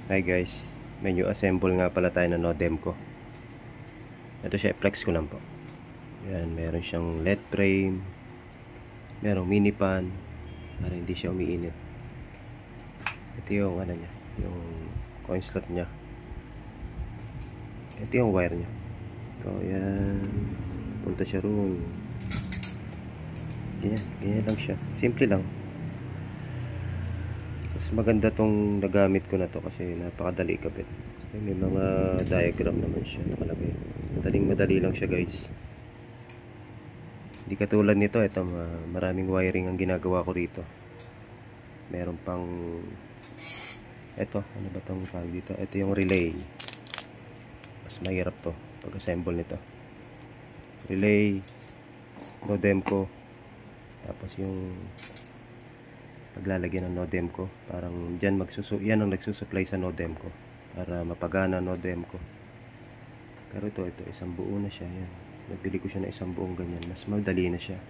Hi guys, medyo assemble nga pala tayo ng modem ko. Ito siya, flex ko lang po. Yan, meron siyang LED frame, merong mini pan para hindi siya umiinit. Ito yung ano niya, yung coin slot niya. Ito yung wire niya. So yan, punta siya roon. Ganyan lang siya, simple lang. Mas maganda tong nagamit ko na to kasi napakadali kabit. May mga diagram naman siya nakalagay. Madali lang siya guys. Hindi katulad nito, ito maraming wiring ang ginagawa ko rito. Meron pang ito, ano ba tong tawag dito? Ito yung relay. Mas mahirap to pag-assemble nito. Relay, modem ko, tapos yung paglalagyan ng modem ko, parang dyan yan ang nagsusupply sa modem ko para mapagana modem ko. Pero ito isang buo na siya. Yan, nabili ko siya na isang buong ganyan, mas madali na siya.